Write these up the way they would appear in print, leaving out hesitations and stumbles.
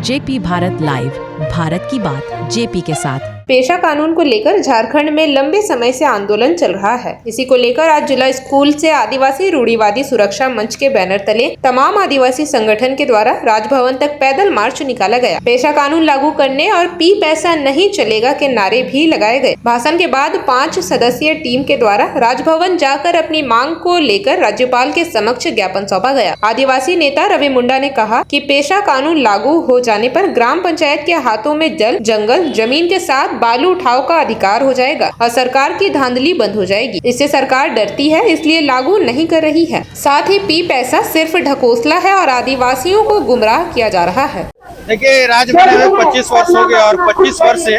JP Bharat live, Bharat की बात JP के साथ। पेशा कानून को लेकर झारखंड में लंबे समय से आंदोलन चल रहा है। इसी को लेकर आज जिला स्कूल से आदिवासी रूढ़िवादी सुरक्षा मंच के बैनर तले तमाम आदिवासी संगठन के द्वारा राजभवन तक पैदल मार्च निकाला गया। पेशा कानून लागू करने और पी पैसा नहीं चलेगा के नारे भी लगाए गए। भाषण के बाद 5 सदस्यीय टीम के द्वारा राजभवन जाकर अपनी मांग को लेकर राज्यपाल के समक्ष ज्ञापन सौंपा गया। आदिवासी नेता रवि मुंडा ने कहा कि पेशा कानून लागू हो जाने पर ग्राम पंचायत के हाथों में जल, जंगल, जमीन के साथ बालू उठाव का अधिकार हो जाएगा और सरकार की धांधली बंद हो जाएगी। इससे सरकार डरती है, इसलिए लागू नहीं कर रही है। साथ ही पी पैसा सिर्फ ढकोसला है और आदिवासियों को गुमराह किया जा रहा है। देखिए, राज्य बने हुए 25 वर्ष हो गए और 25 वर्ष से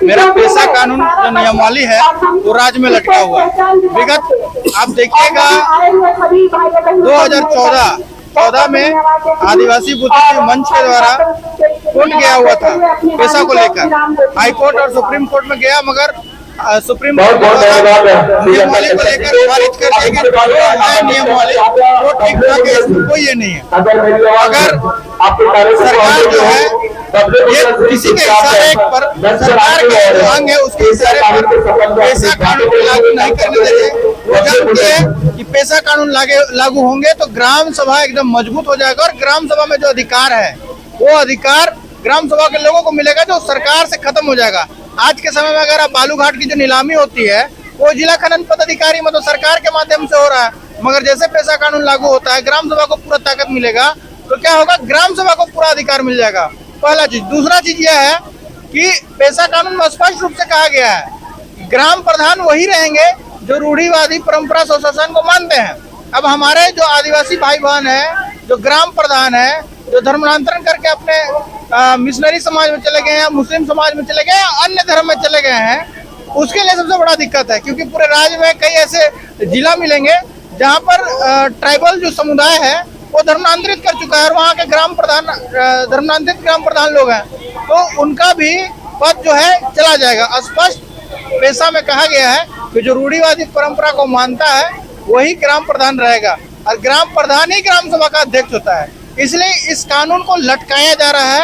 मेरा पेशा कानून जो नियमावली है वो राज्य में लटका हुआ है। विगत आप देखिएगा 2014 में आदिवासी बुद्धिजीवी मंच के द्वारा कोर्ट गया हुआ था पेशा को लेकर। हाई कोर्ट और सुप्रीम कोर्ट में गया, मगर सुप्रीम कोर्ट नियमावली को लेकर खारिज कर दिया कि नियमावली वो ठीक ठाक है, कोई ये नहीं है। अगर सरकार जो है ये किसी के इशारे पर, सरकार के जो अंग है उसके इशारे पर पेशा कानून लागू नहीं करने देते। वो जानते हैं कि पेशा कानून लागू होंगे तो ग्राम सभा एकदम मजबूत हो जाएगा और ग्राम सभा में जो अधिकार है वो अधिकार ग्राम सभा के लोगों को मिलेगा, जो सरकार से खत्म हो जाएगा। आज के समय में अगर आप बालू घाट की जो नीलामी होती है वो जिला खनन पदाधिकारी मतलब सरकार के माध्यम से हो रहा है, मगर जैसे पेशा कानून लागू होता है ग्राम सभा को पूरा ताकत मिलेगा तो क्या होगा, ग्राम सभा को पूरा अधिकार मिल जाएगा। पहला चीज। दूसरा चीज यह है कि पेशा कानून में स्पष्ट रूप से कहा गया है ग्राम प्रधान वही रहेंगे जो रूढ़िवादी परंपरा स्वशासन को मानते हैं। अब हमारे जो आदिवासी भाई बहन है, जो ग्राम प्रधान है, जो धर्मांतरण करके अपने मिशनरी समाज में चले गए हैं, मुस्लिम समाज में चले गए हैं, अन्य धर्म में चले गए हैं, उसके लिए सबसे बड़ा दिक्कत है। क्योंकि पूरे राज्य में कई ऐसे जिला मिलेंगे जहां पर ट्राइबल जो समुदाय है वो धर्मांतरित कर चुका है और वहाँ के ग्राम प्रधान धर्मांतरित ग्राम प्रधान लोग हैं, तो उनका भी पद जो है चला जाएगा। स्पष्ट पेशा में कहा गया है कि जो रूढ़िवादी परंपरा को मानता है वही ग्राम प्रधान रहेगा और ग्राम प्रधान ही ग्राम सभा का अध्यक्ष होता है। इसलिए इस कानून को लटकाया जा रहा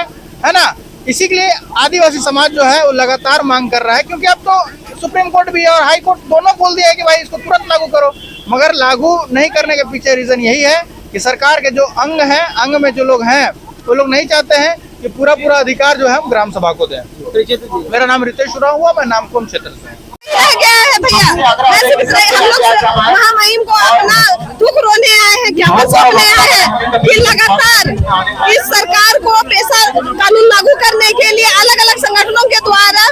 है ना। इसी के लिए आदिवासी समाज जो है वो लगातार मांग कर रहा है, क्योंकि अब तो सुप्रीम कोर्ट भी और हाई कोर्ट दोनों बोल दिया है कि भाई इसको तुरंत लागू करो, मगर लागू नहीं करने के पीछे रीजन यही है कि सरकार के जो अंग हैं, अंग में जो लोग हैं वो लोग नहीं चाहते हैं कि पूरा अधिकार जो है हम ग्राम सभा को दें। मेरा नाम रितेश उरांव हुआ, मैं नामकुम क्षेत्र से गया है भैया। हम लोग महामहिम को अपना दुख रोने आए हैं, ज्ञापन सौंपने आए हैं कि लगातार इस सरकार को पेशा कानून लागू करने के लिए अलग अलग संगठनों के द्वारा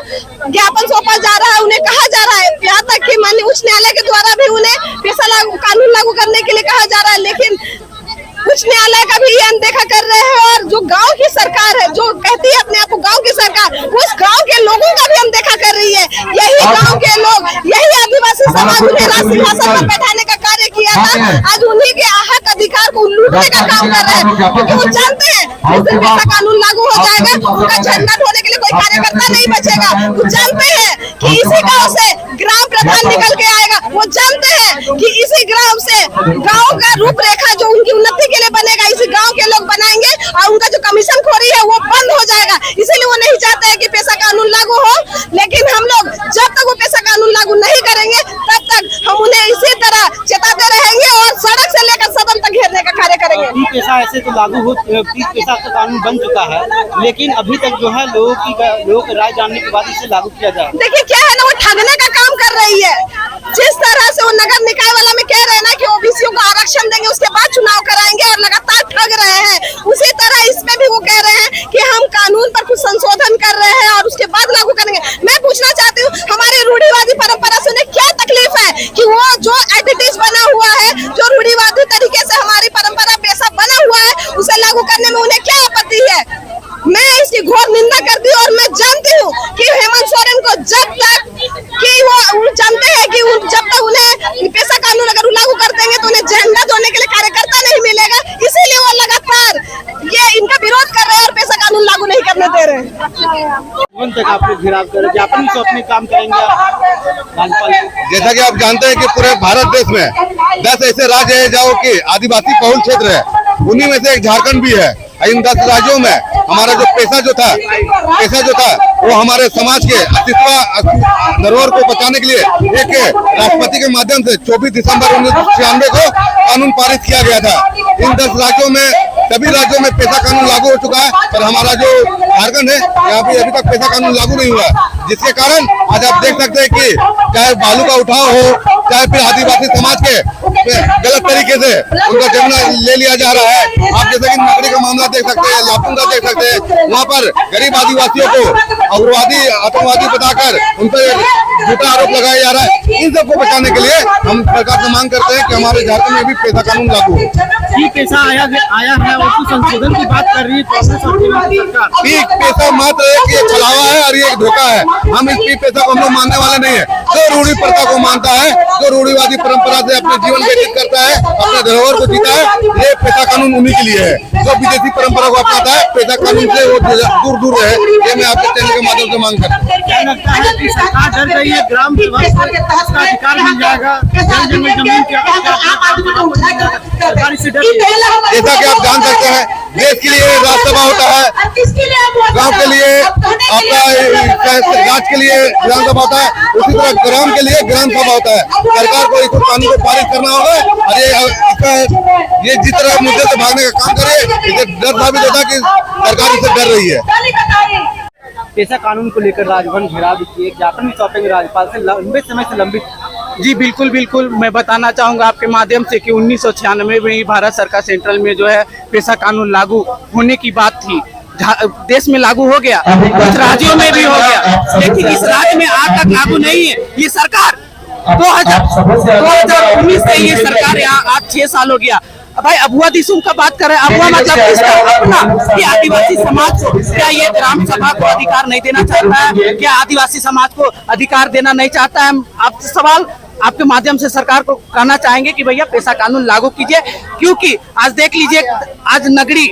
ज्ञापन सौंपा जा रहा है। उन्हें कहा जा रहा है, यहाँ तक कि माननीय उच्च न्यायालय के द्वारा भी उन्हें पेशा कानून लागू करने के लिए कहा जा रहा है, लेकिन उच्च न्यायालय का भी ये अनदेखा कर रहे हैं। और जो गांव की सरकार है, जो कहती है अपने आप को गांव की सरकार, उस गांव के लोगों का भी अनदेखा कर रही है। यही गांव के लोग, यही आदिवासी समाज उन्हें राज सिंहासन पर बैठाने का कार्य किया था, आज उन्हीं के आहत अधिकार को लूटने का काम कर रहे हैं, क्योंकि वो जानते हैं जिस दिन पेशा कानून लागू हो जाएगा उनका झंडा ढोने के लिए कोई कार्यकर्ता नहीं बचेगा। वो जानते हैं कि इसी गाँव से ग्राम प्रधान निकल के आएगा, वो जानते हैं कि इसी ग्राम से गाँव का रूपरेखा जो उनकी उन्नति के लिए बनेगा इसी गांव के लोग बनाएंगे और उनका जो कमीशन खोरी है वो बंद हो जाएगा। इसीलिए वो नहीं चाहते हैं कि पेशा कानून लागू हो, लेकिन हम लोग जब तक वो पेशा कानून लागू नहीं करेंगे तब तक हम उन्हें इसी तरह चेताते रहेंगे और सड़क से लेकर सदन तक घेरने का कार्य करेंगे। पेशा ऐसे तो लागू हो, पेशा का कानून बन चुका है, लेकिन अभी तक जो है लोगों की राय जानने के बाद इसे लागू किया जाए। देखिए क्या है ना, वो ठगने का काम कर रही है। जिस तरह से वो नगर निकाय वाला में कह रहे हैं ना कि ओबीसीओ को आरक्षण देंगे उसके बाद चुनाव कराएंगे और लगातार ठग रहे हैं, उसी तरह इसमें भी वो कह रहे हैं कि हम कानून पर कुछ संशोधन कर रहे हैं और उसके बाद लागू करेंगे। मैं पूछना चाहती हूँ हमारी रूढ़िवादी परंपरा से उन्हें क्या तकलीफ है कि वो जो एडिटिव बना हुआ है, जो रूढ़िवादी तरीके से हमारी परंपरा पेशा बना हुआ है, उसे लागू करने में उन्हें क्या आपत्ति है। मैं इसकी घोर निंदा करती हूँ और मैं जानती हूँ कि हेमंत सोरेन को जब तक कि वो जानते हैं कि जब तक उन्हें पेशा कानून अगर लागू कर देंगे तो उन्हें झंडा ढोने के लिए कार्यकर्ता नहीं मिलेगा, इसीलिए वो लगातार ये इनका विरोध कर रहे हैं और पेशा कानून लागू नहीं करने दे रहे हैं। तक आपको घिराव कर ज्ञापन से अपने काम करेंगे राज्यपाल। जैसा कि आप जानते हैं कि पूरे भारत देश में 10 ऐसे राज्य है जो कि आदिवासी बहुल क्षेत्र है, उन्हीं में से एक झारखंड भी है। इन 10 राज्यों में हमारा जो पेशा जो था वो हमारे समाज के अस्तित्व धरोहर को बचाने के लिए एक राष्ट्रपति के माध्यम से 24 दिसंबर 1996 को कानून पारित किया गया था। इन 10 राज्यों में सभी राज्यों में पेशा कानून लागू हो चुका है, पर हमारा जो झारखंड है यहाँ पे अभी तक पेशा कानून लागू नहीं हुआ, जिसके कारण आज आप देख सकते हैं कि चाहे बालू का उठाव हो, चाहे फिर आदिवासी समाज के गलत तरीके से उनका जमीन ले लिया जा रहा है। आप जैसे कि नगरी का मामला देख सकते हैं, लापुंगा देख सकते हैं, वहाँ पर गरीब आदिवासियों को उग्रवादी आतंकवादी बताकर उन पर झूठा आरोप लगाया जा रहा है। इन सबको बचाने के लिए हम सरकार से मांग करते हैं कि हमारे झारखंड में भी पेशा कानून लागू हो। ये पेशा आया है और कुछ संशोधन की बात कर रही है कांग्रेस और सरकार। पेशा मात्र एक छलावा है और ये एक धोखा है। हम इस पेशा को हम लोग मानने वाले नहीं है। जो रूढ़ी प्रथा को मानता है, जो रूढ़ीवादी परंपरा से अपने जीवन व्यतीत करता है, अपने धरोहर को जीता है, ये पेशा कानून उन्हीं के लिए है। जो विदेशी परंपरा को अपनाता है, पेशा कानून से वो दूर दूर रहे। ये मैं आपके चैनल के माध्यम से मांग करता हूँ। क्या लगता है कि सरकार डर रही है ग्राम सभा का अधिकार मिल जाएगा, जमीन के सरकार इससे डर रही है? जैसा कि आप जान सकते हैं, देश के लिए राज्यसभा होता है, गांव के लिए आपका राज्य के लिए विधानसभा होता है, उसी तरह ग्राम के लिए ग्राम सभा होता है। सरकार को इस कानून को पारित करना होगा और ये जिस तरह मुद्दे से भागने का काम करे, इसे डर साबित होता है कि सरकार इससे डर रही है। पेशा कानून को लेकर राजभवन घेराव भी किए, ज्ञापन भी सौंपेंगे राज्यपाल से, लंबे समय से लंबित। जी बिल्कुल बिल्कुल, मैं बताना चाहूँगा आपके माध्यम से कि 1996 में ही भारत सरकार सेंट्रल में जो है पेशा कानून लागू होने की बात थी। देश में लागू हो गया, कुछ राज्यों में भी हो गया, लेकिन इस राज्य में आज तक लागू नहीं है। ये सरकार 2019 से ये सरकार यहाँ आज 6 साल हो गया। भाई अबुआ दिसुम का बात कर रहे हैं, अबुआ मतलब किसका? अपना कि आदिवासी समाज को क्या ये ग्राम सभा को अधिकार नहीं देना चाहता है? क्या आदिवासी समाज को अधिकार देना नहीं चाहता है? आप सवाल आपके माध्यम से सरकार को कहना चाहेंगे कि भैया पेशा कानून लागू कीजिए, क्योंकि आज देख लीजिए, आज नगरी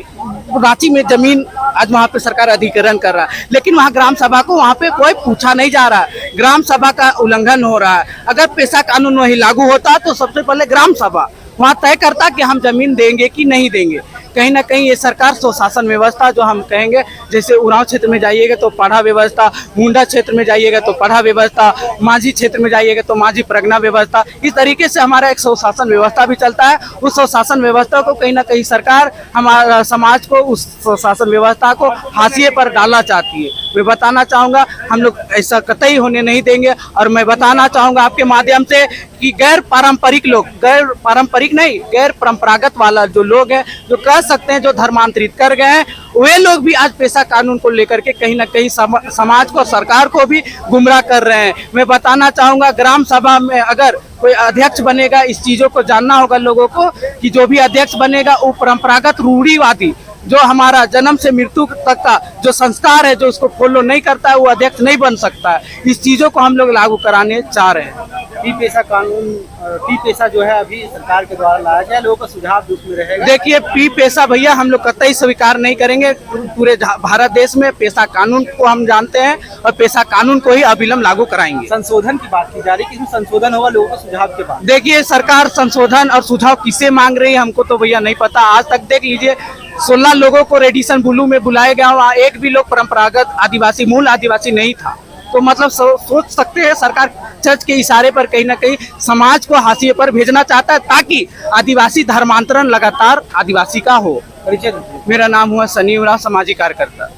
रांची में जमीन आज वहाँ पे सरकार अधिग्रहण कर रहा है, लेकिन वहाँ ग्राम सभा को वहाँ पे कोई पूछा नहीं जा रहा है। ग्राम सभा का उल्लंघन हो रहा है। अगर पेशा कानून वही लागू होता तो सबसे पहले ग्राम सभा वहाँ तय करता कि हम जमीन देंगे कि नहीं देंगे। कहीं ना कहीं ये सरकार स्वशासन व्यवस्था जो हम कहेंगे, जैसे उरांव क्षेत्र में जाइएगा तो पढ़ा व्यवस्था, मुंडा क्षेत्र में जाइएगा तो पढ़ा व्यवस्था, माझी क्षेत्र में जाइएगा तो माझी प्रज्ञा व्यवस्था, इस तरीके से हमारा एक स्वशासन व्यवस्था भी चलता है। उस स्वशासन व्यवस्था को कहीं ना कहीं सरकार हमारा समाज को उस स्वशासन व्यवस्था को हाशिए पर डालना चाहती है। मैं बताना चाहूँगा हम लोग ऐसा कतई होने नहीं देंगे। और मैं बताना चाहूँगा आपके माध्यम से कि गैर पारंपरिक लोग, गैर पारंपरिक नहीं, गैर परंपरागत वाला जो लोग हैं, जो कह सकते हैं जो धर्मांतरित कर गए हैं, वे लोग भी आज पेशा कानून को लेकर के कहीं ना कहीं समाज को, सरकार को भी गुमराह कर रहे हैं। मैं बताना चाहूँगा ग्राम सभा में अगर कोई अध्यक्ष बनेगा, इस चीज़ों को जानना होगा लोगों को कि जो भी अध्यक्ष बनेगा वो परंपरागत रूढ़ीवादी जो हमारा जन्म से मृत्यु तक का जो संस्कार है, जो उसको फॉलो नहीं करता है, वो अध्यक्ष नहीं बन सकता है। इस चीज़ों को हम लोग लागू कराने चाह रहे हैं। टी पेशा कानून, टी पेशा जो है अभी सरकार के द्वारा लाया गया, लोगों का सुझाव भी उसमें रहेगा। देखिए पी पेशा भैया हम लोग कतई स्वीकार नहीं करेंगे। पूरे भारत देश में पेशा कानून को हम जानते हैं और पेशा कानून को ही अविलंब लागू कराएंगे। संशोधन की बात की जा रही है, इसमें संशोधन होगा लोगों के सुझाव के बाद। देखिए सरकार संशोधन और सुझाव किसे मांग रही है हमको तो भैया नहीं पता। आज तक देख लीजिए 16 लोगों को रेडिशन ब्लू में बुलाया गया, वहाँ एक भी लोग परंपरागत आदिवासी, मूल आदिवासी नहीं था। तो मतलब सोच सकते हैं सरकार चर्च के इशारे पर कहीं ना कहीं समाज को हाशिए पर भेजना चाहता है, ताकि आदिवासी धर्मांतरण लगातार आदिवासी का हो। परिचय। मेरा नाम हुआ सनी उरांव, सामाजिक कार्यकर्ता।